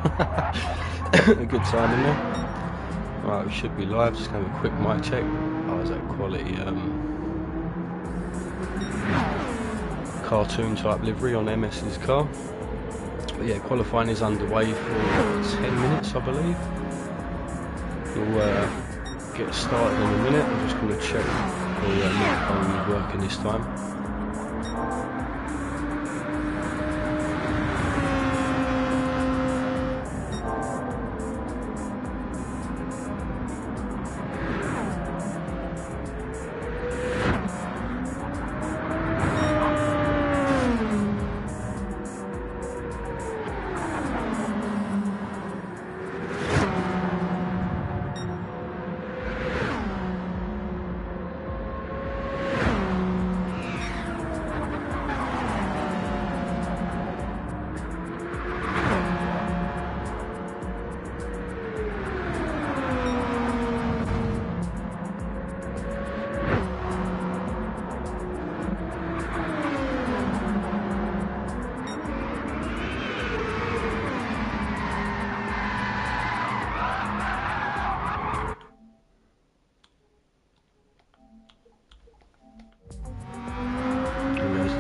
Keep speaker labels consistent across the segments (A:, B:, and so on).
A: A good time in there. Right, we should be live. Just gonna have a quick mic check. Oh, is that quality cartoon type livery on MS's car? But yeah, qualifying is underway for 10 minutes, I believe. We'll get started in a minute. I'm just going to check the microphone is working this time.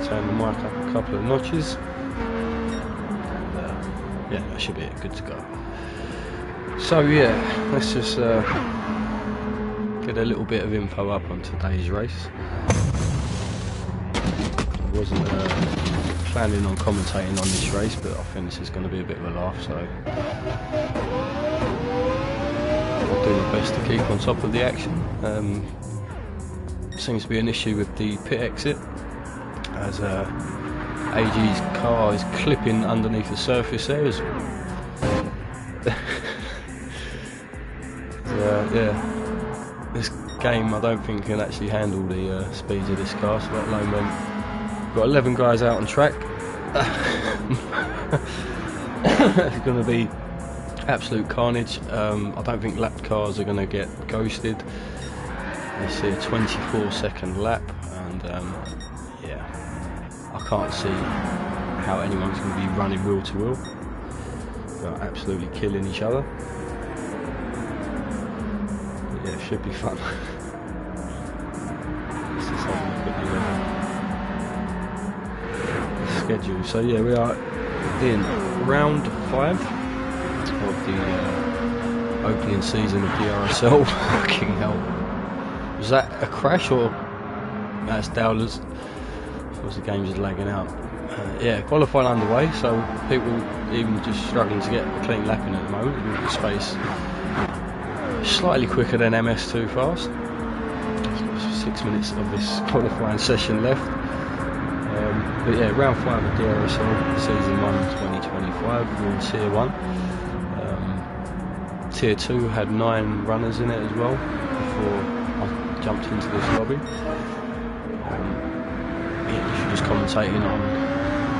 A: Turn the mic up a couple of notches, and yeah, that should be it, good to go. So yeah, let's just get a little bit of info up on today's race. I wasn't planning on commentating on this race, but I think this is going to be a bit of a laugh, so I'll do my best to keep on top of the action. Seems to be an issue with the pit exit, as AG's car is clipping underneath the surface there. Yeah, this game I don't think can actually handle the speeds of this car, so let alone when we've got 11 guys out on track. It's going to be absolute carnage. I don't think lapped cars are going to get ghosted. You see a 24-second lap, and yeah, I can't see how anyone's going to be running wheel to wheel. They're absolutely killing each other. But yeah, it should be fun. Let's just have a look at the schedule. So yeah, we are in round 5 of the opening season of Drsl. Fucking hell. Was that a crash or that's Dowlers? The game is lagging out. Yeah, qualifying underway, so people even just struggling to get a clean lap in at the moment. We've got space slightly quicker than MS too fast. Got 6 minutes of this qualifying session left. But yeah, round 5 of Drsl, season 1 2025. We're in tier 1. Tier 2 had 9 runners in it as well before I jumped into this lobby. Just commentating on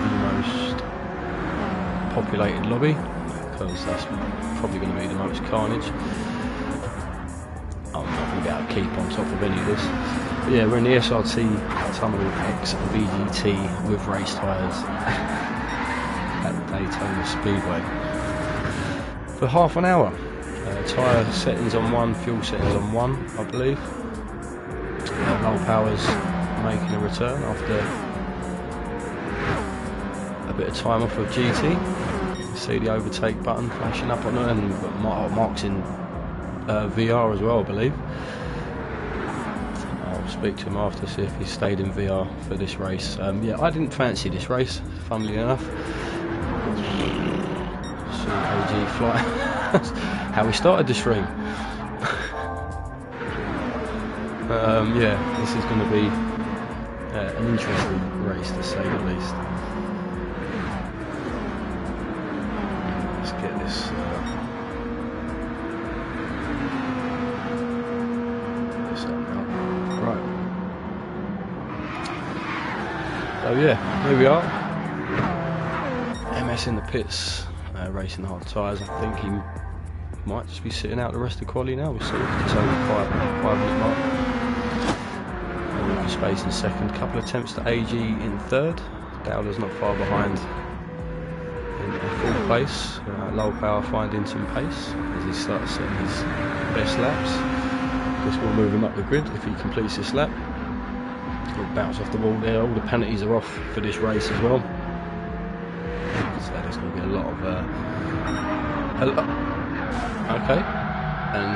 A: the most populated lobby, because that's probably going to be the most carnage. I'm not going to be able to keep on top of any of this. But yeah, we're in the SRT Tunnel X VGT with race tyres at Daytona Speedway for half an hour. Tyre settings on 1, fuel settings on 1, I believe. Low powers making a return after a bit of time off of GT. You see the overtake button flashing up on it, and we've got marks in VR as well, I believe. I'll speak to him after, see if he stayed in VR for this race. Yeah, I didn't fancy this race, funnily enough. See AG fly. How we started the stream. Yeah, this is going to be an interesting race, to say the least. Let's get this up now. Right. So yeah, here we are. MS in the pits, racing hard tyres. I think he might just be sitting out the rest of the quali now. We'll see. It's over 5-minute mark. Space in second, couple of attempts to AG in third. Dowler's not far behind in fourth place. Low power finding some pace as he starts setting his best laps. This will move him up the grid if he completes this lap. He'll bounce off the wall there. All the penalties are off for this race as well. So there's going to be a lot of okay, and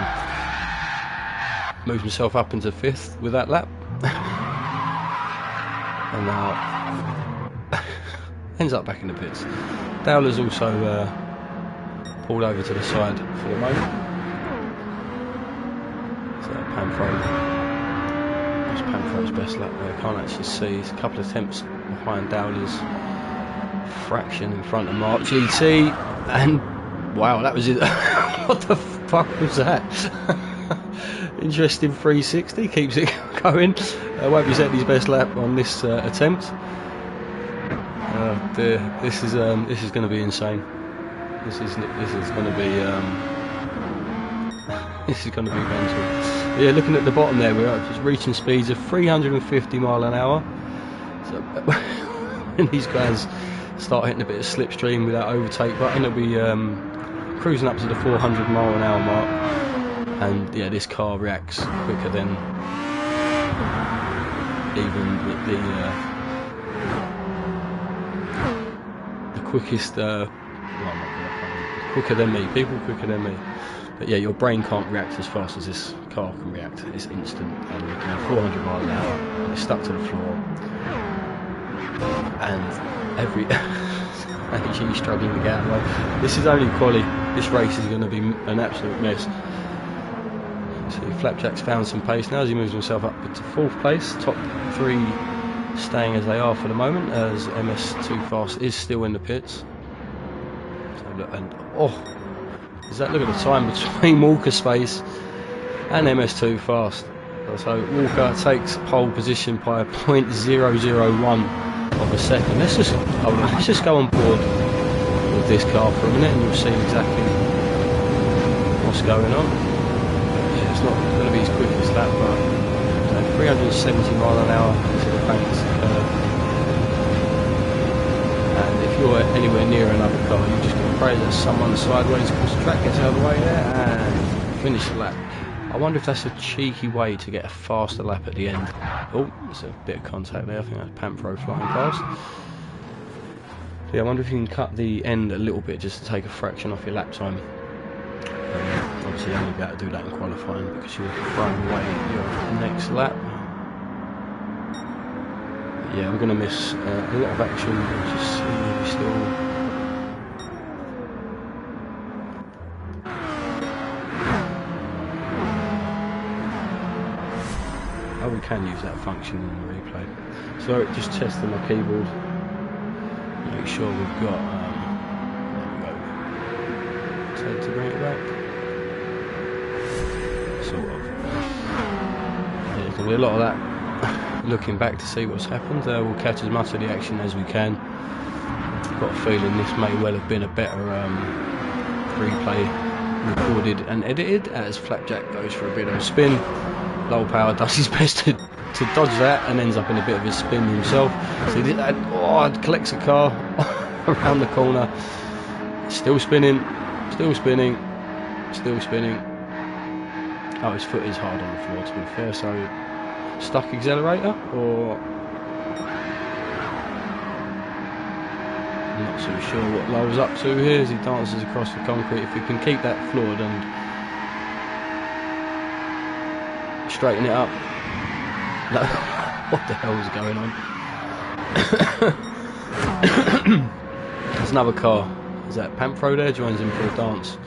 A: moves himself up into 5th with that lap. And now ends up back in the pits. Dowler's also pulled over to the side for the moment. So that's Panfro's best lap there. Can't actually see. It's a couple of attempts behind Dowler's, fraction in front of Mark GT, and wow, that was it. What the fuck was that? Interesting 360, keeps it going. Won't be setting his best lap on this attempt. This is going to be insane. This is going to be mental. Yeah, looking at the bottom there, we're just reaching speeds of 350 mile an hour. So when these guys start hitting a bit of slipstream with that overtake button, it'll be cruising up to the 400 mile an hour mark. And yeah, this car reacts quicker than even with the quickest, quicker than me, people quicker than me. But yeah, your brain can't react as fast as this car can react. It's instant, and you can have 400 miles an hour, and it's stuck to the floor, and every AG struggling to get out of the way. This is only quali. This race is going to be an absolute mess. So Flapjack's found some pace now as he moves himself up to 4th place. Top 3 staying as they are for the moment, as MS2 Fast is still in the pits. So look, and look at the time between Walker Space and MS2 Fast. So Walker takes pole position by 0.001 of a second. Let's just go on board with this car for a minute, and you'll see exactly what's going on. Yeah, it's not going to be as quick as that, but 370 mile an hour into the banks curve. And if you're anywhere near another car, you've just got to pray that someone sideways across the track gets out of the way there and finish the lap. I wonder if that's a cheeky way to get a faster lap at the end. Oh, there's a bit of contact there. I think that's Panfro flying past. So yeah, I wonder if you can cut the end a little bit just to take a fraction off your lap time. Obviously, you're only be able to do that in qualifying because you're throwing away your next lap. But yeah, we're going to miss a lot of action. We'll just see if we still. Oh, we can use that function in the replay. So just testing my keyboard. Make sure we've got. There we go. So to bring it back. Sort of. Yeah, there's going to be a lot of that looking back to see what's happened. We'll catch as much of the action as we can. I've got a feeling this may well have been a better replay, recorded and edited, as Flapjack goes for a bit of a spin. Low power does his best to dodge that and ends up in a bit of a spin himself. So he did that, collects a car around the corner. Still spinning, still spinning, still spinning. Oh, his foot is hard on the floor, to be fair, so stuck accelerator, or I'm not so sure what Lowell's up to here as he dances across the concrete. If we can keep that floored and straighten it up. No, what the hell is going on? There's another car. Is that Panfro there? Joins him for a dance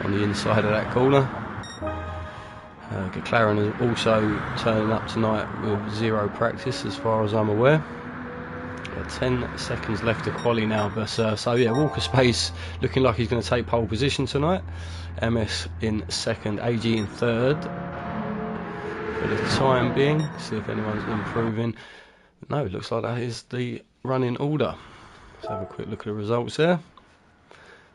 A: on the inside of that corner. McLaren is also turning up tonight with 0 practice as far as I'm aware. 10 seconds left to quali now, but so yeah, Walker Space looking like he's going to take pole position tonight. MS in 2nd, AG in 3rd for the time being. See if anyone's improving. No, it looks like that is the running order. Let's have a quick look at the results there.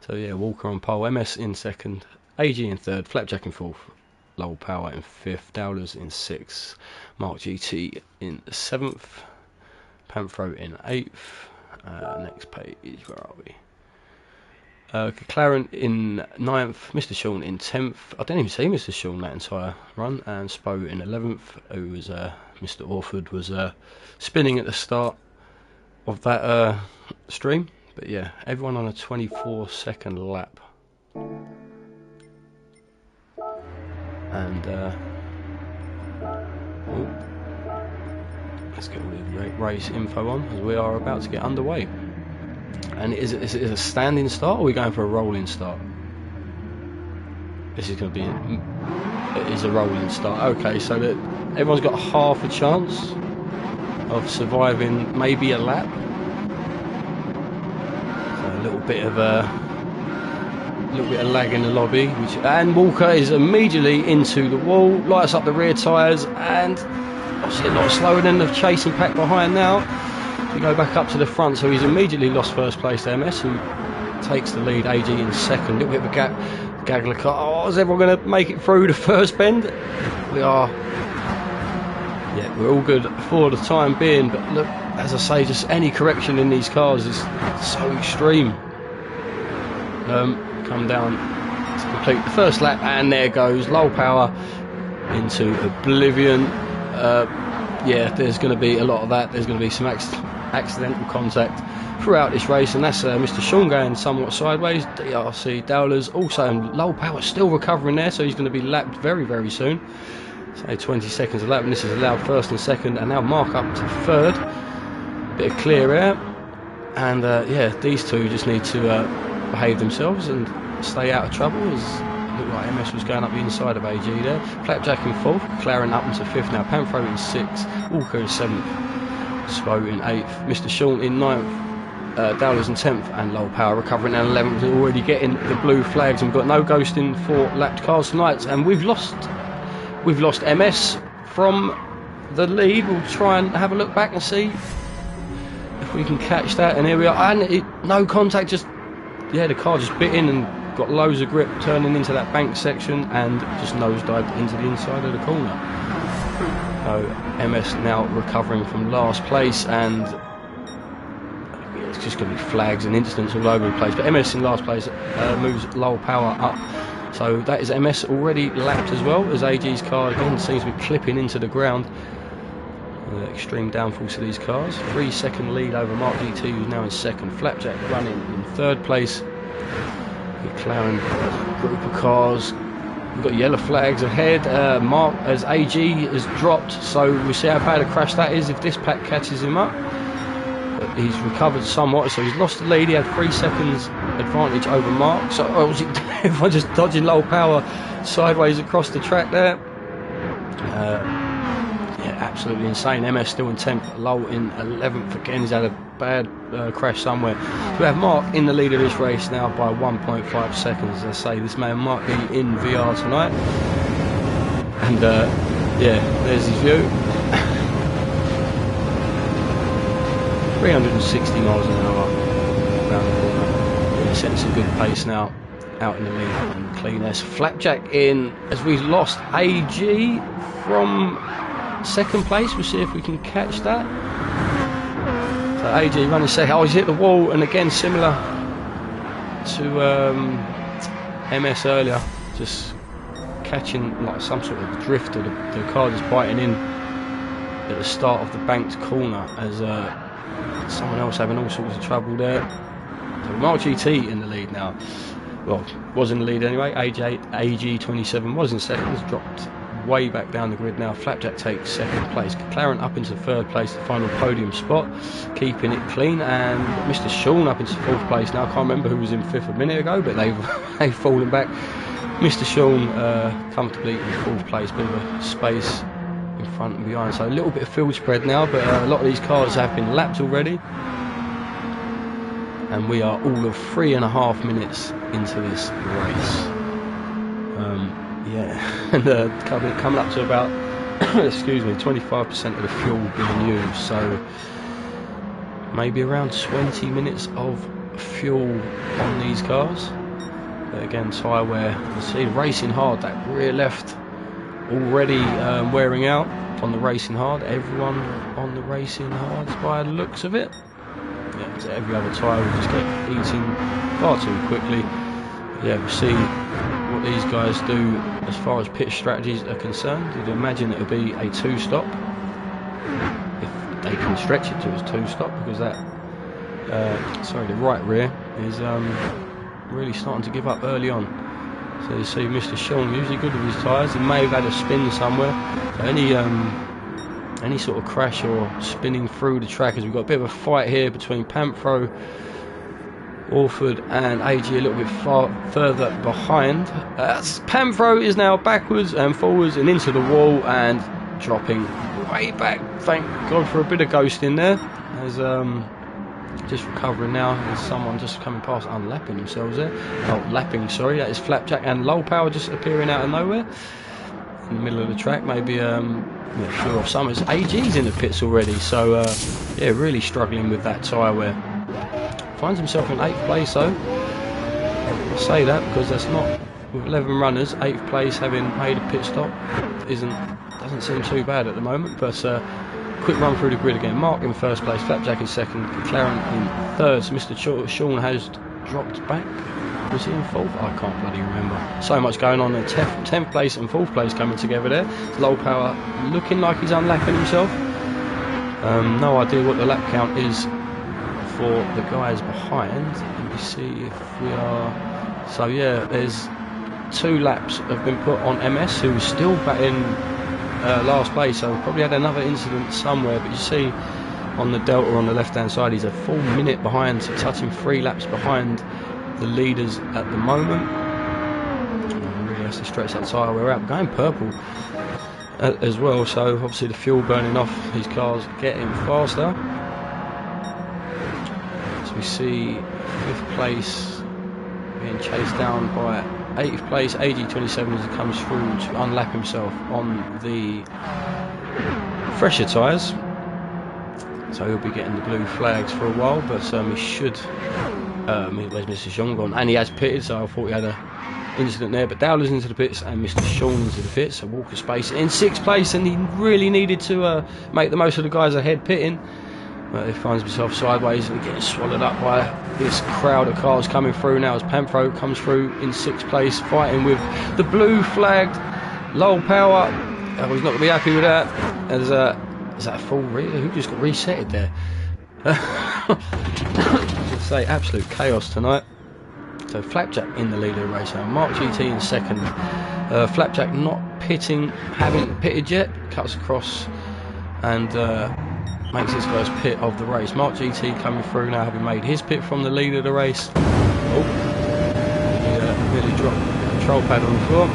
A: So yeah, Walker on pole, MS in 2nd, AG in 3rd, Flapjack in 4th, Low Power in 5th, Dowlers in 6th, Mark GT in 7th, Panfro in 8th. Next page, where are we? Clarence in 9th, Mr. Sean in 10th. I didn't even see Mr. Sean that entire run, and Spo in 11th, who was Mr. Orford was spinning at the start of that stream. But yeah, everyone on a 24-second lap. And let's get all the race info on, as we are about to get underway. And is it a standing start, or are we going for a rolling start? This is going to be it is a rolling start. Okay, so that everyone's got half a chance of surviving maybe a lap. So a little bit of lag in the lobby, and Walker is immediately into the wall, lights up the rear tyres, and obviously a lot slower than the chasing pack behind now. We go back up to the front, so he's immediately lost first place to MS, who takes the lead. AG in second, a little bit of a gap. Gagler car. Oh, is everyone going to make it through the first bend? We are. Yeah, we're all good for the time being, but look, as I say, just any correction in these cars is so extreme. Come down to complete the first lap, and there goes low power into oblivion. Yeah, there's going to be a lot of that. There's going to be some accidental contact throughout this race, and that's Mr. Sean going somewhat sideways. Drsl Dowler's also in low power, still recovering there, so he's going to be lapped very, very soon. Say 20 seconds a lap, and this is allowed first and second, and now Mark up to third. Bit of clear air, and yeah, these two just need to behave themselves and stay out of trouble. As looked like MS was going up the inside of AG there. Flapjack in 4th, McLaren up into 5th now, Panthro in 6th, Walker in 7th, Spo in 8th, Mr. Sean in 9th, Dowler's in 10th, and low power recovering in 11th, already getting the blue flags, and we've got no ghosting for lapped cars tonight, and we've lost MS from the lead. We'll try and have a look back and see if we can catch that, and here we are, and no contact, just yeah, the car just bit in and got loads of grip turning into that bank section, and just nosedived into the inside of the corner. So MS now recovering from last place, and it's just going to be flags and incidents all over the place, but MS in last place moves low power up, so that is MS already lapped as well, as AG's car again seems to be clipping into the ground. Extreme downfalls to these cars. 3-second lead over Mark GT, who's now in second. Flapjack running in third place. McLaren group of cars. We've got yellow flags ahead. Mark, as AG has dropped, so we see how bad a crash that is if this pack catches him up. But he's recovered somewhat, so he's lost the lead. He had 3 seconds advantage over Mark. So everyone just dodging low power sideways across the track there. Absolutely insane. MS still in 10th, Low in 11th again. He's had a bad crash somewhere. We have Mark in the lead of this race now by 1.5 seconds. As I say, this man might be in VR tonight. And yeah, there's his view. 360 miles an hour around the corner. Yeah, setting some good pace now out in the lead and clean S. Flapjack in, as we've lost AG from second place. We'll see if we can catch that. So AG running second. Oh, he's hit the wall, and again similar to MS earlier, just catching like some sort of drift, or the car just biting in at the start of the banked corner, as someone else having all sorts of trouble there. So Mark GT in the lead now. Well, was in the lead anyway. AG 27 was in second, has dropped way back down the grid now. Flapjack takes second place. McLaren up into third place, the final podium spot, keeping it clean, and Mr. Sean up into fourth place now. I can't remember who was in fifth a minute ago, but they've fallen back. Mr. Sean comfortably in fourth place, bit of a space in front and behind, so a little bit of field spread now, but a lot of these cars have been lapped already, and we are all of 3.5 minutes into this race. Yeah, and coming up to about excuse me, 25% of the fuel being used, so maybe around 20 minutes of fuel on these cars. But again, tyre wear, you see racing hard, that rear left already wearing out on the racing hard. Everyone on the racing hard by the looks of it. Yeah, So every other tyre will just get eaten far too quickly. Yeah, we'll see what these guys do as far as pit strategies are concerned. You'd imagine it would be a 2-stop if they can stretch it to a 2-stop, because that the right rear is really starting to give up early on. So you see Mr. Sean usually good with his tyres. He may have had a spin somewhere. So any sort of crash or spinning through the track, as we've got a bit of a fight here between Panthro, Orford and AG a little bit further behind. Panthro is now backwards and forwards and into the wall and dropping way back. Thank God for a bit of ghosting there. As just recovering now. There's someone just coming past, unlapping themselves there. Oh, lapping, sorry. That is Flapjack and Low Power just appearing out of nowhere in the middle of the track. Maybe sure of Summers. AG's in the pits already, so yeah, really struggling with that tyre wear. Finds himself in 8th place though. I say that because that's not, with 11 runners, 8th place having made a pit stop doesn't seem too bad at the moment. But quick run through the grid again. Mark in 1st place, Flapjack in 2nd, McLaren in 3rd. So Mr. Sean has dropped back. Was he in 4th? I can't bloody remember. So much going on. 10th place and 4th place coming together there. Low Power looking like he's unlapping himself. No idea what the lap count is for the guys behind. Let me see if we are. So yeah, there's 2 laps have been put on MS, who's still back in last place, so probably had another incident somewhere. But you see on the Delta on the left hand side, he's a full minute behind, so touching 3 laps behind the leaders at the moment. Really has to stretch that tyre wear out. Going purple as well, so obviously the fuel burning off, his car's getting faster. So we see 5th place being chased down by 8th place AG27 as he comes through to unlap himself on the fresher tyres. So he'll be getting the blue flags for a while, but he should. Where's Mr. Sean gone? And he has pitted, so I thought he had an incident there. But Dowler's into the pits and Mr. Sean into the pits. So Walker Space in 6th place, and he really needed to make the most of the guys ahead pitting. But he finds himself sideways and getting swallowed up by this crowd of cars coming through now as Panthro comes through in 6th place, fighting with the blue flagged Low Power. I was not going to be happy with that. As is that a full who just got resetted there? I'd say absolute chaos tonight. So Flapjack in the lead of the race now. Mark GT in 2nd. Flapjack not pitting, haven't pitted yet. Cuts across and makes his first pit of the race. Mark GT coming through now, having made his pit from the lead of the race. Oh, he nearly dropped the control pad on the floor.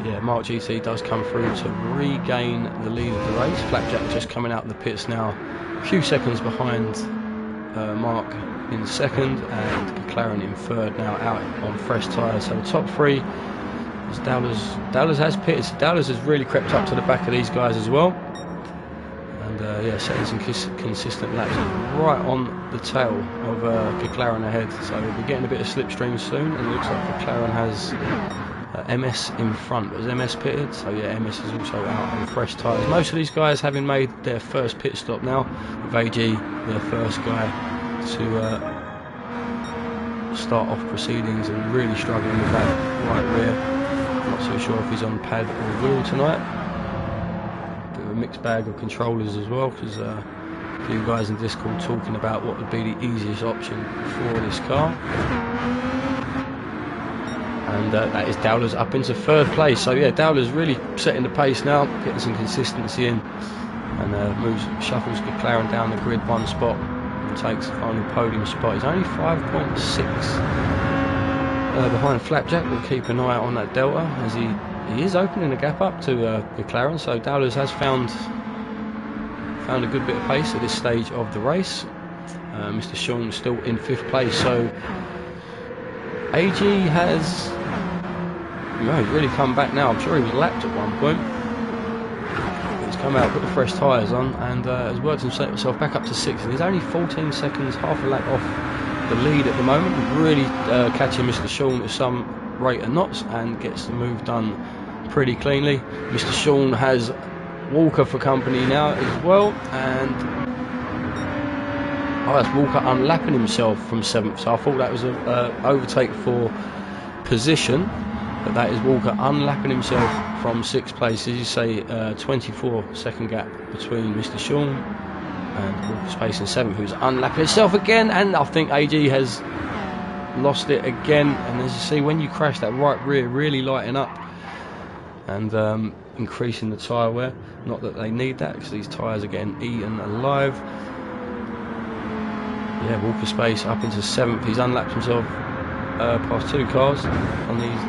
A: Yeah, Mark GT does come through to regain the lead of the race. Flapjack just coming out of the pits now, a few seconds behind Mark in 2nd, and McLaren in 3rd now, out on fresh tyres. So the top 3, as Dowlers has pitted. So Dowlers has really crept up to the back of these guys as well, and yeah, setting some consistent laps right on the tail of McLaren ahead. So we'll be getting a bit of slipstream soon, and it looks like McLaren has MS in front. Was MS pitted? So yeah, MS is also out on fresh tyres. Most of these guys having made their first pit stop now, with AG the first guy to start off proceedings and really struggling with that right rear. Not so sure if he's on pad or wheel tonight. Bit of a mixed bag of controllers as well, because a few guys in Discord talking about what would be the easiest option for this car. And that is Dowler's up into 3rd place. So yeah, Dowler's really setting the pace now, getting some consistency in, and shuffles McLaren down the grid 1 spot and takes the final podium spot. He's only 5.6 behind Flapjack. We'll keep an eye on that Delta as he is opening the gap up to McLaren. So Dowler's has found a good bit of pace at this stage of the race. Mr. Sean still in 5th place. So AG has he's really come back now. I'm sure he was lapped at one point. He's come out, put the fresh tyres on, and has worked himself back up to 6th. He's only 14 seconds, half a lap off the lead at the moment. Really catching Mr. Sean at some rate of knots and gets the move done pretty cleanly. Mr. Sean has Walker for company now as well, and Oh, that's Walker unlapping himself from 7th. So I thought that was an overtake for position, but that is Walker unlapping himself from 6th place. As you say, 24-second gap between Mr. Sean and Walker's pace in 7th, who's unlapping himself again. And I think AG has lost it again. And as you see, when you crash, that right rear really lighting up and increasing the tyre wear. Not that they need that, because these tyres are getting eaten alive. Yeah, Walker space up into 7th. He's unlapped himself past 2 cars on these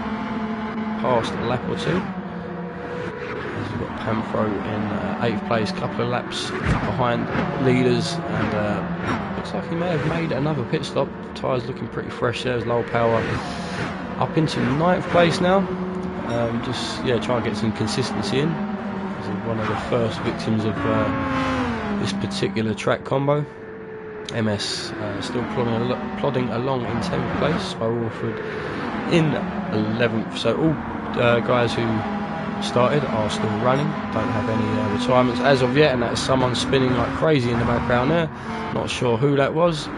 A: past lap or 2. We've got Panfro in 8th place, couple of laps behind leaders, and looks like he may have made another pit stop. Tyres looking pretty fresh there. There's low power up into 9th place now. Just trying to get some consistency in. He's one of the first victims of this particular track combo. MS still plodding along in 10th place. Wolford in 11th. So all guys who started are still running, don't have any retirements as of yet, and that's someone spinning like crazy in the background there. Not sure who that was.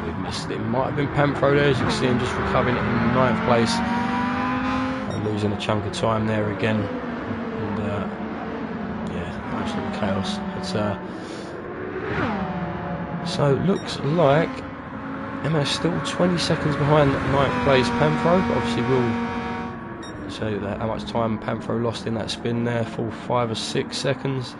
A: We've missed it. Might have been Panfro there, as you can see him just recovering it in 9th place and losing a chunk of time there again. And absolute chaos. It's so it looks like MS still 20 seconds behind 9th place Panfro, but obviously we'll show you that how much time Panfro lost in that spin there, full 5 or 6 seconds.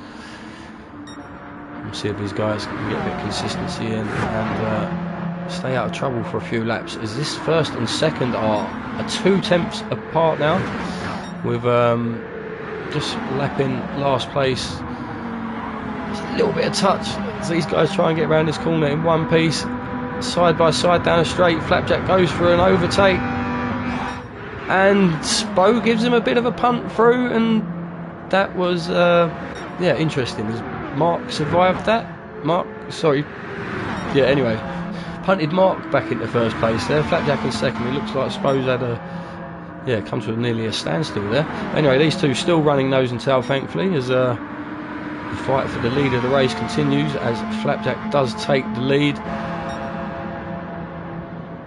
A: We'll see if these guys can get a bit of consistency in and stay out of trouble for a few laps, as this 1st and 2nd are 2 tenths apart now, with just lapping last place. Just a little bit of touch as these guys try and get around this corner in one piece, side by side down a straight. Flapjack goes for an overtake, and Spo gives him a bit of a punt through, and that was interesting. Has Mark survived that? Anyway, punted Mark back into 1st place there. Flapjack in 2nd. It looks like Spo's had come to nearly a standstill there. Anyway, these two still running nose and tail, thankfully, as the fight for the lead of the race continues, as Flapjack does take the lead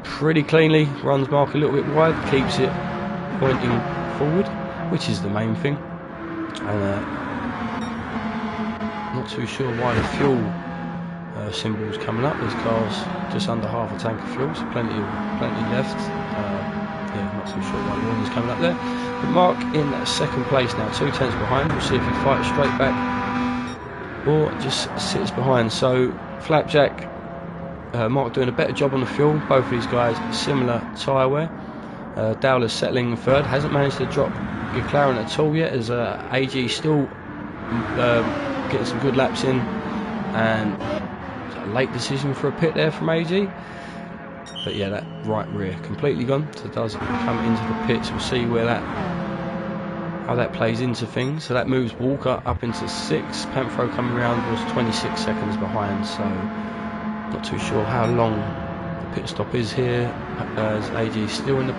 A: pretty cleanly. Runs Mark a little bit wide, keeps it pointing forward, which is the main thing. And not too sure why the fuel symbol's coming up. This car's just under half a tank of fuel, so plenty left. Not too sure why the warning's coming up there. But Mark in 2nd place now, 2 tenths behind. We'll see if he fights straight back or just sits behind. So Flapjack, Mark doing a better job on the fuel. Both of these guys similar tyre wear. Dowler's settling in 3rd, hasn't managed to drop McLaren at all yet, as AG still getting some good laps in, and a late decision for a pit there from AG. But yeah, that right rear completely gone, so it does come into the pits. We'll see how that plays into things. So that moves Walker up into 6th. Panfro coming around was 26 seconds behind, so not too sure how long the pit stop is here, as AG still in the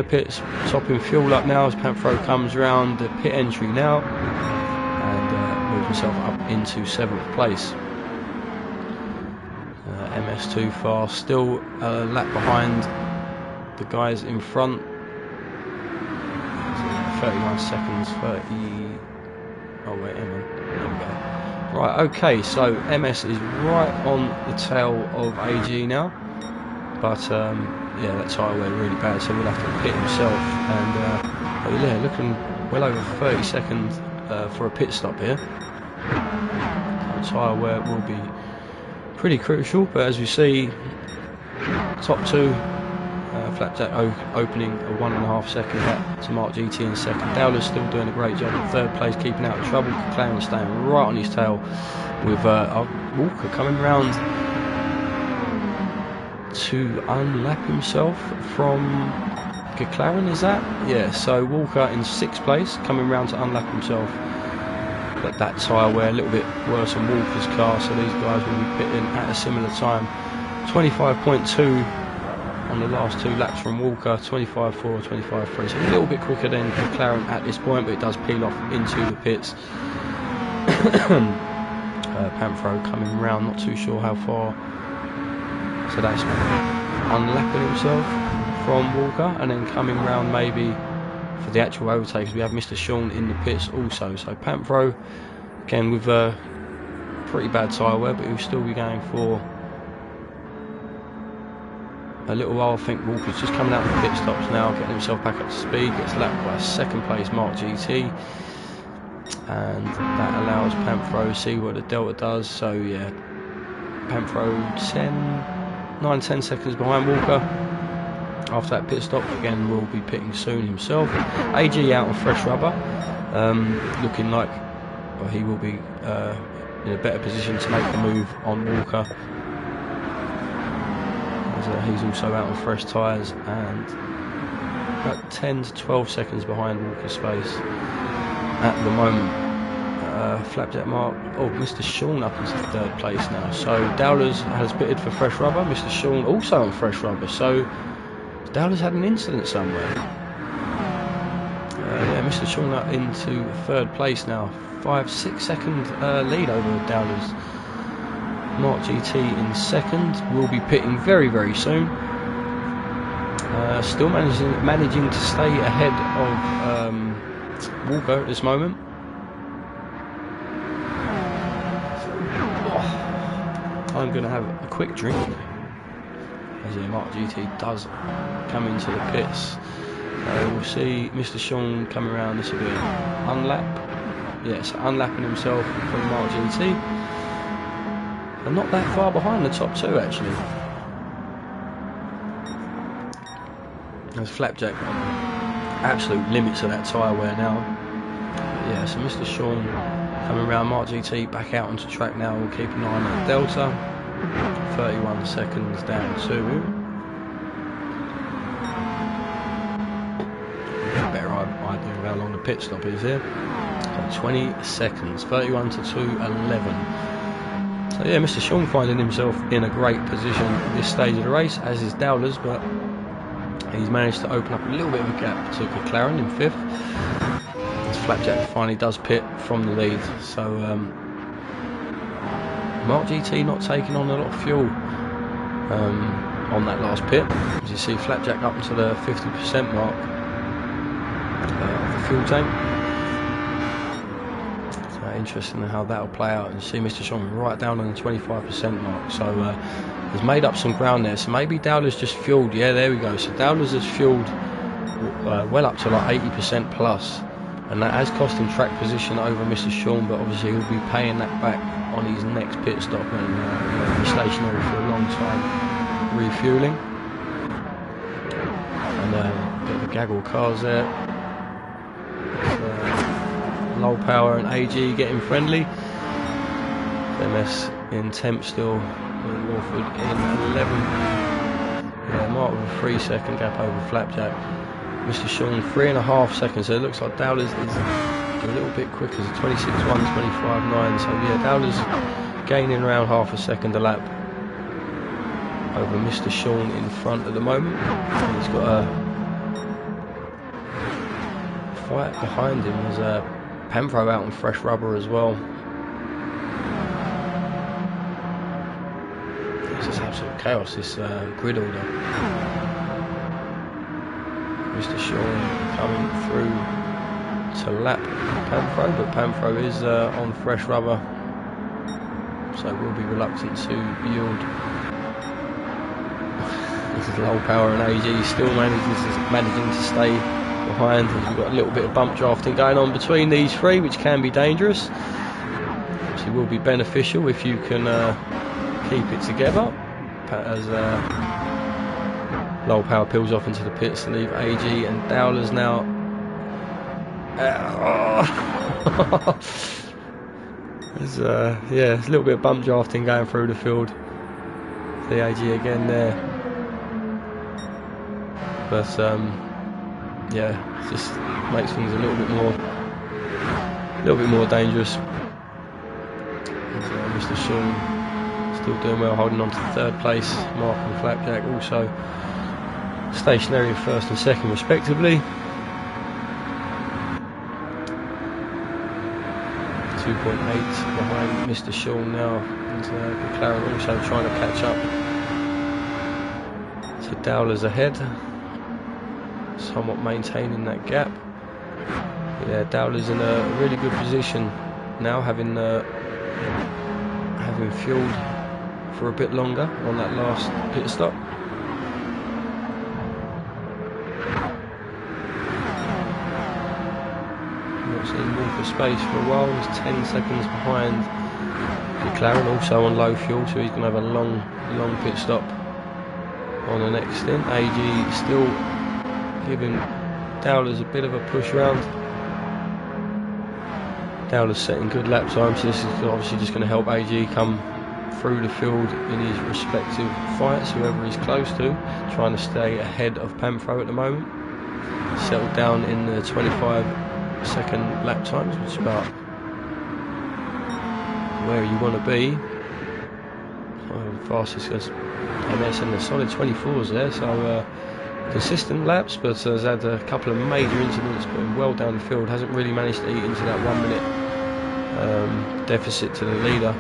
A: pits, topping fuel up now as Panfro comes around the pit entry now and moves himself up into 7th place. MS too far, still a lap behind the guys in front. 31 seconds, 30. Oh wait, hang on. There we go. Right, okay, so MS is right on the tail of AG now, but that tyre wear really bad, so we'll have to pit himself. And looking well over 30 seconds for a pit stop here. The tyre wear will be pretty crucial, but as we see, top 2, Flapjack opening a 1.5 second gap to Mark GT in 2nd. Dowler's still doing a great job in 3rd place, keeping out of trouble. McLaren staying right on his tail, with Walker coming round to unlap himself from McLaren, is that? Yeah, so Walker in 6th place, coming round to unlap himself. But that tyre wear a little bit worse on Walker's car, so these guys will be pitting at a similar time. 25.2 on the last 2 laps from Walker, 25.4, 25.3, so a little bit quicker than McLaren at this point, but it does peel off into the pits. Panthro coming round, not too sure how far. So that's unlapping himself from Walker and then coming round maybe for the actual overtakes. We have Mr. Sean in the pits also. So Panthro again with a pretty bad tyre wear, but he'll still be going for a little while. I think Walker's just coming out of the pit stops now, getting himself back up to speed, gets lapped by a second place Mark GT, and that allows Panthro to see what the Delta does. So yeah, Panthro 9-10 seconds behind Walker after that pit stop. Again, will be pitting soon himself. AG out on fresh rubber, looking like he will be in a better position to make the move on Walker. He's also out on fresh tyres and about 10 to 12 seconds behind Walker's pace at the moment. Flapjack Mark, Mr. Sean up into third place now. So Dowlers has pitted for fresh rubber. Mr. Sean also on fresh rubber. So Dowlers had an incident somewhere. Yeah, Mr. Sean up into third place now. 5-6 second lead over Dowlers. Mark GT in second, will be pitting very, very soon. Still managing to stay ahead of Walker at this moment. I'm going to have a quick drink as Mark GT does come into the pits. We'll see Mr. Sean coming around. This will be an unlap. Yes, unlapping himself from Mark GT. And not that far behind the top two actually. There's Flapjack on absolute limits of that tyre wear now. Yeah, so Mr. Sean coming around, Mark GT back out onto track now. We'll keep an eye on that Delta. 31 seconds down to. Better idea of how long the pit stop is here. So 20 seconds, 31 to 2:11. So yeah, Mr. Sean finding himself in a great position at this stage of the race, as is Dowlers, but he's managed to open up a little bit of a gap to McLaren in fifth. As Flapjack finally does pit from the lead. So Mark GT not taking on a lot of fuel on that last pit. As you see, Flapjack up to the 50% mark of the fuel tank. Interesting how that'll play out, and see Mr. Sean right down on the 25% mark. So he's made up some ground there. So maybe Dowler's just fueled. Yeah, there we go. So Dowler's has fueled well up to like 80% plus, and that has cost him track position over Mr. Sean. But obviously he'll be paying that back on his next pit stop, and be stationary for a long time refueling. And a bit of a gaggle of cars there. Low power and AG getting friendly. MS in 10th still, and Warford in 11th. Yeah, Mark with a 3-second gap over Flapjack. Mr. Sean 3.5 seconds. So it looks like Dowlers is a little bit quicker. So 26.1, 25.9. So yeah, Dowlers gaining around half a second a lap over Mr. Sean in front at the moment. And he's got a fight behind him. There's Panthro out on fresh rubber as well. This is absolute chaos, this grid order. Mr. Sean coming through to lap Panthro, but Panthro is on fresh rubber, so will be reluctant to yield. This is low power, and AG still managing to stay behind. We've got a little bit of bump drafting going on between these three, which can be dangerous. It will be beneficial if you can keep it together. As low power peels off into the pits to leave AG and Dowlers now. There's yeah, a little bit of bump drafting going through the field. The AG again there, but yeah, it just makes things a little bit more dangerous. And, Mr. Sean still doing well, holding on to third place. Mark and Flapjack also stationary in first and second respectively. So behind Mr. Sean now, and McLaren also trying to catch up. So Dowler's ahead, somewhat maintaining that gap. Yeah, Dowler's in a really good position now, having fueled for a bit longer on that last pit stop. Not seen Walker space for a while. He's 10 seconds behind McLaren, also on low fuel, so he's going to have a long pit stop on the next stint. AG still giving Dowler's a bit of a push round. Dowler's setting good lap times, so this is obviously just going to help AG come through the field in his respective fights, whoever he's close to, trying to stay ahead of Panthro at the moment. Settled down in the 25-second lap times, which is about where you want to be. Fastest goes MS in the solid 24s there, so consistent laps, but has had a couple of major incidents, putting well down the field, hasn't really managed to eat into that 1 minute deficit to the leader.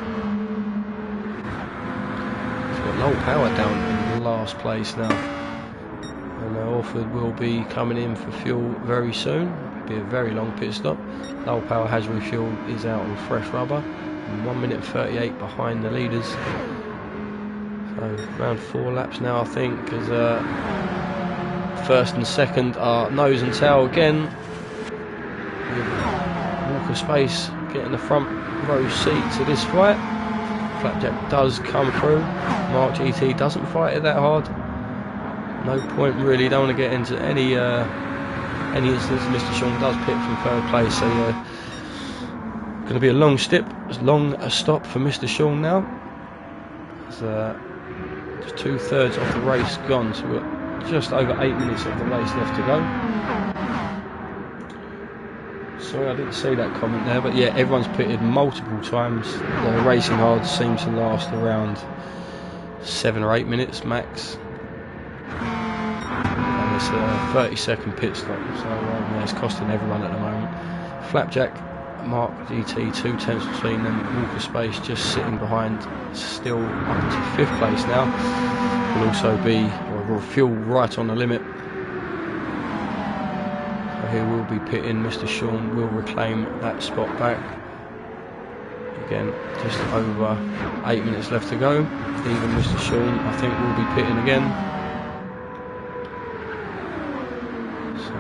A: He's got low power down in the last place now, and Orford will be coming in for fuel very soon. It'll be a very long pit stop. Low power has refueled, is out on fresh rubber, and 1 minute 38 behind the leaders. So around 4 laps now, I think, because first and second are nose and tail again. Walker Space getting the front row seat to this fight. Flapjack does come through. Mark GT doesn't fight it that hard. No point really. Don't want to get into any instance. Mr. Sean does pit from third place, so going to be a long stop for Mr. Sean now. There's just 2/3 of the race gone, so we're just over 8 minutes of the race left to go. Sorry, I didn't see that comment there, but yeah, everyone's pitted multiple times. The racing hard seems to last around 7 or 8 minutes max, and it's a 30-second pit stop, so yeah, it's costing everyone at the moment. Flapjack, Mark GT, 2 tenths between them. Walker Space just sitting behind, still up to 5th place now. Will also be, or fuel right on the limit. So he will be pitting. Mr. Sean will reclaim that spot back. Again, just over 8 minutes left to go. Even Mr. Sean, I think, will be pitting again. So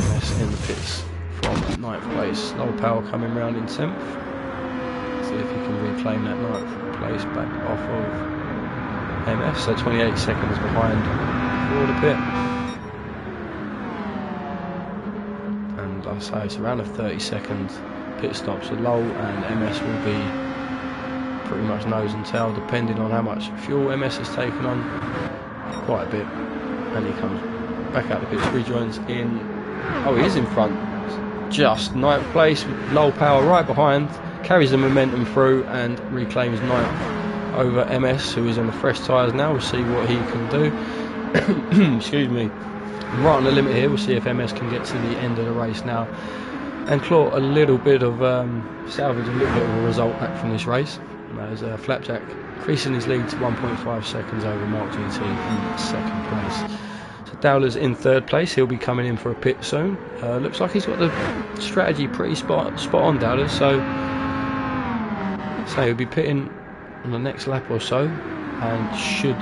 A: that's in the pits from 9th place. Low power coming round in 10th. See if he can reclaim that 9th place back off of MS, so 28 seconds behind for the pit. And like I say, it's around a 30-second pit stop, so Low and MS will be pretty much nose and tail, depending on how much fuel MS has taken on. Quite a bit. And he comes back out the pits, rejoins in. Oh, he is in front. Just 9th place with low power right behind, carries the momentum through and reclaims 9th over MS, who is on the fresh tyres now. We'll see what he can do. Excuse me. Right on the limit here. We'll see if MS can get to the end of the race now and claw a little bit of salvage a little bit of a result back from this race. As Flapjack increasing his lead to 1.5 seconds over Mark GT in 2nd place. So Dowler's in 3rd place. He'll be coming in for a pit soon. Looks like he's got the strategy pretty spot on, Dowler. So he'll be pitting on the next lap or so, and should,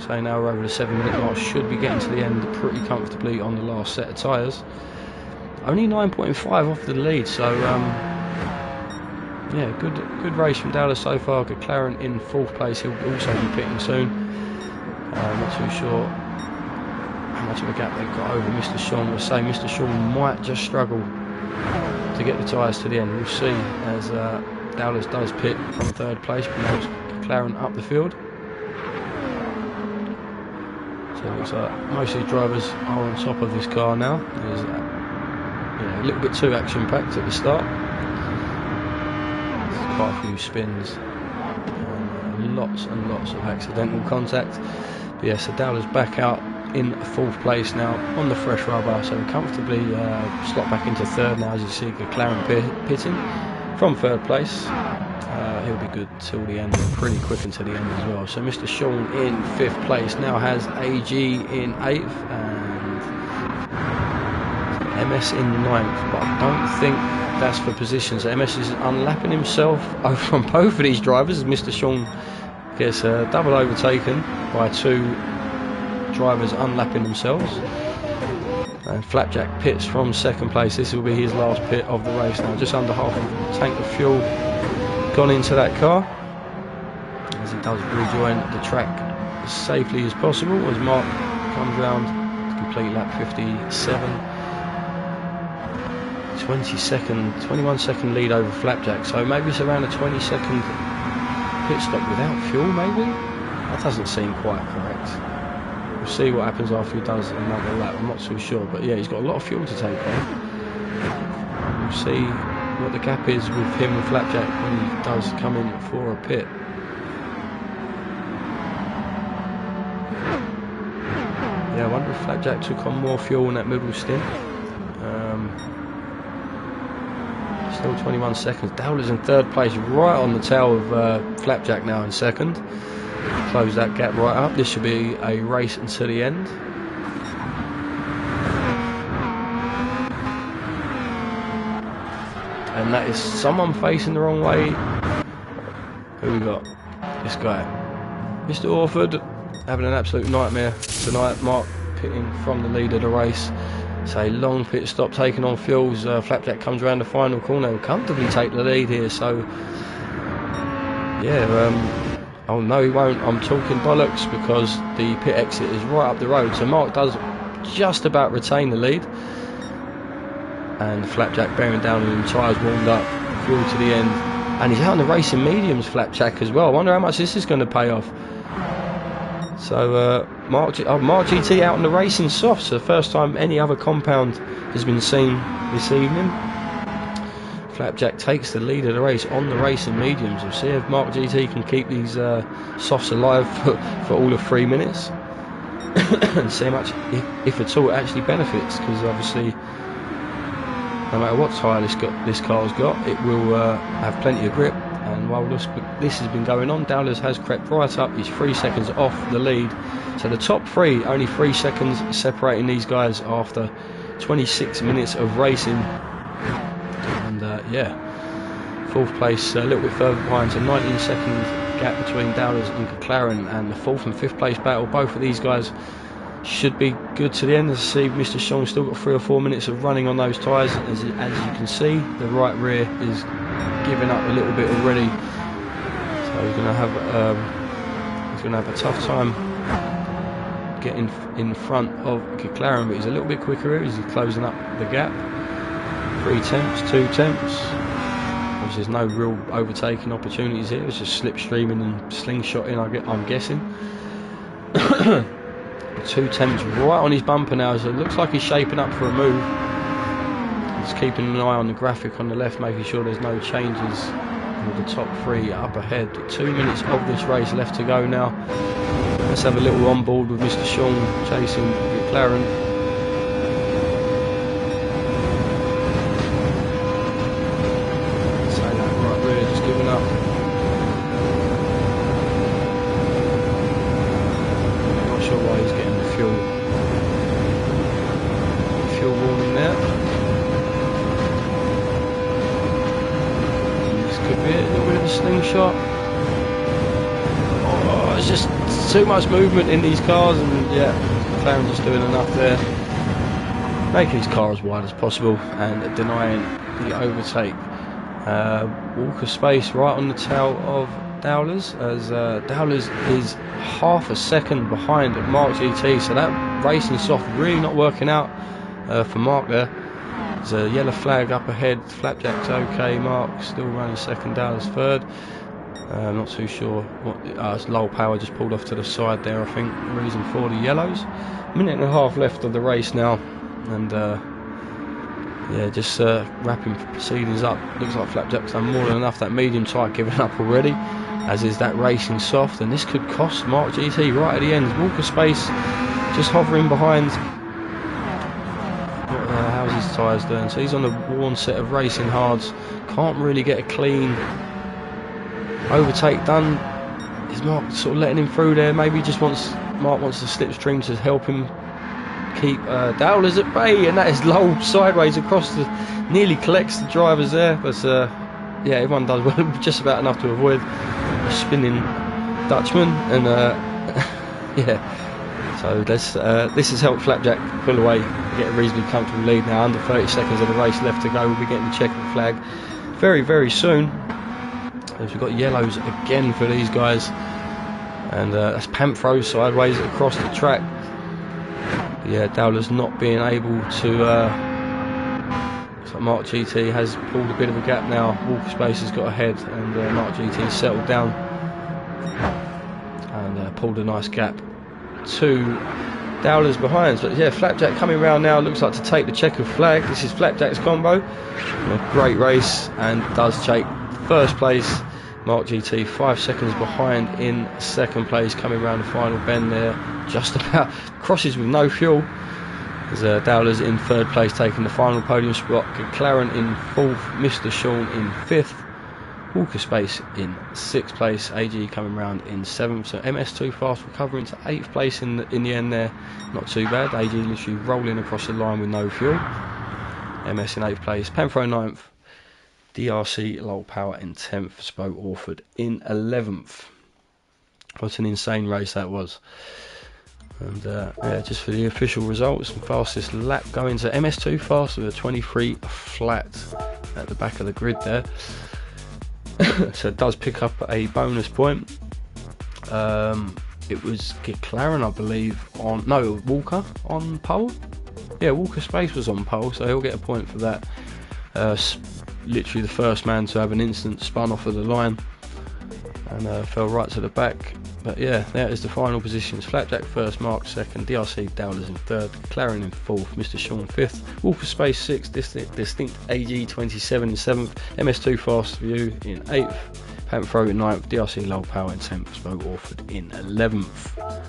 A: say now we're over the 7-minute mark, should be getting to the end pretty comfortably on the last set of tyres. Only 9.5 off the lead, so yeah, good race from Dowler so far. McLaren in 4th place. He'll also be pitting soon. Not too sure how much of a gap they've got over Mr. Sean. We'll say Mr. Sean might just struggle to get the tyres to the end. We'll see, as Dowler's does pit from 3rd place, promotes McLaren up the field. So it looks like most of the drivers are on top of this car now. There's a little bit too action-packed at the start. There's quite a few spins, lots and lots of accidental contact. But yeah, so Dowler's back out in 4th place now on the fresh rubber, so comfortably slot back into 3rd now, as you see McLaren pitting from 3rd place. He'll be good till the end, pretty quick until the end as well. So Mr. Sean in 5th place now has AG in 8th and MS in 9th, but I don't think that's for positions. MS is unlapping himself over on both of these drivers as Mr. Sean gets double overtaken by 2 drivers unlapping themselves. And Flapjack pits from 2nd place. This will be his last pit of the race now. Just under half a tank of fuel gone into that car as he does rejoin the track as safely as possible as Mark comes round to complete lap 57. 21 second lead over Flapjack, so maybe it's around a 20-second pit stop without fuel, maybe? That doesn't seem quite correct. We'll see what happens after he does another lap, I'm not too sure, but yeah, he's got a lot of fuel to take on. We'll see what the gap is with him and Flapjack when he does come in for a pit. Yeah, I wonder if Flapjack took on more fuel in that middle stint. Still 21 seconds. Dowler's in 3rd place, right on the tail of Flapjack now in 2nd. Close that gap right up. This should be a race until the end. And that is someone facing the wrong way. Who we got? This guy. Mr. Orford having an absolute nightmare tonight. Mark pitting from the lead of the race. It's a long pit stop taking on fuels. Flapjack comes around the final corner. Will comfortably take the lead here. So, yeah. Oh no, he won't. I'm talking bollocks because the pit exit is right up the road. So Mark does just about retain the lead. And Flapjack bearing down on him, tyres warmed up, fuel to the end. And he's out on the racing mediums, Flapjack, as well. I wonder how much this is going to pay off. So Mark GT out on the racing softs. The first time any other compound has been seen this evening. Flapjack takes the lead of the race on the racing mediums. We'll see if Mark GT can keep these softs alive for all of 3 minutes. And see how much, if at all, it actually benefits. Because obviously, no matter what tyre this car's got, it will have plenty of grip. And while this has been going on, Dowlers has crept right up. He's 3 seconds off the lead. So the top 3, only 3 seconds separating these guys after 26 minutes of racing. And yeah, 4th place a little bit further behind. So 19-second gap between Dowlers and McLaren. And the 4th and 5th place battle, both of these guys should be good to the end. As you see, Mr. Sean's still got 3 or 4 minutes of running on those tyres. As you can see, the right rear is giving up a little bit already. So he's going to have a tough time getting in front of McLaren, but he's a little bit quicker here as he's closing up the gap. 3 temps, 2 temps. Obviously, there's no real overtaking opportunities here. It's just slipstreaming and slingshotting, I'm guessing. 2 temps right on his bumper now, so it looks like he's shaping up for a move. He's keeping an eye on the graphic on the left, making sure there's no changes with the top 3 up ahead. 2 minutes of this race left to go now. Let's have a little on board with Mr. Sean chasing McLaren. So that right rear just giving up. Not sure why he's getting the fuel warning there. This could be a little bit of a slingshot. Oh, it's just too much movement in these cars, and yeah, McLaren just doing enough there, making his car as wide as possible and denying the overtake. Walker space right on the tail of Dowlers, as Dowlers is half a second behind Mark GT, so that racing soft really not working out for Mark there. There's a yellow flag up ahead. Flapjack's okay, Mark still running second, Dowlers third. I'm not too sure what. It's Lowell Power just pulled off to the side there, I think, the reason for the yellows. Minute and a half left of the race now, and yeah, just wrapping proceedings up. Looks like Flapjack's done more than enough. That medium tyre giving up already, as is that racing soft, and this could cost Mark GT right at the end. Walker space just hovering behind. How's his tyres doing? So he's on a worn set of racing hards. Can't really get a clean overtake done. Is Mark sort of letting him through there? Maybe he just Mark wants the slipstream to help him keep Dowlers at bay, and that is low sideways across the, nearly collects the drivers there, but yeah, everyone does well, just about enough to avoid a spinning Dutchman, and yeah, so this has helped Flapjack pull away, get a reasonably comfortable lead now. Under 30 seconds of the race left to go. We'll be getting the checkered flag very soon, as we've got yellows again for these guys, and that's Panthro sideways across the track. Yeah, Dowler's not being able to. So Mark GT has pulled a bit of a gap now. Walker Space has got ahead, and Mark GT settled down and pulled a nice gap to Dowler's behind. But yeah, Flapjack coming round now, looks like to take the checkered flag. This is Flapjack's combo. A great race, and does take first place. Mark GT 5 seconds behind in second place, coming around the final bend there, just about crosses with no fuel. As Dowler's in third place, taking the final podium spot. McLaren in fourth, Mr. Sean in fifth, Walker Space in sixth place, AG coming round in seventh. So MS2 Fast recovering to eighth place in the end there, not too bad. AG literally rolling across the line with no fuel. MS in eighth place, Panthro ninth, DRC Low Power in 10th, Spoke Orford in 11th. What an insane race that was. And yeah, just for the official results, and fastest lap going to MS2 Fast with a 23 flat at the back of the grid there. So it does pick up a bonus point. It was McLaren, I believe, on Walker on pole. Yeah, Walker Space was on pole, so he'll get a point for that. Literally the first man to have an instant spun off of the line and fell right to the back. But yeah, that is the final positions. Flapjack first, Mark second, DRC Dowlers in third, McLaren in fourth, Mr. Sean fifth, Walker Space sixth, Distinct AG 27 in seventh, MS2 Fast View in eighth, Panthro in ninth, DRC Low Power in 10th, Spoke Orford in 11th.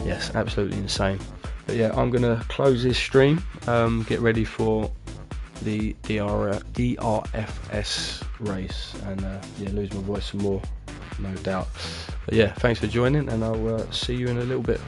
A: Yes, absolutely insane. But yeah, I'm going to close this stream, get ready for the DRFS race, and yeah, lose my voice some more, no doubt. But yeah, thanks for joining, and I'll see you in a little bit.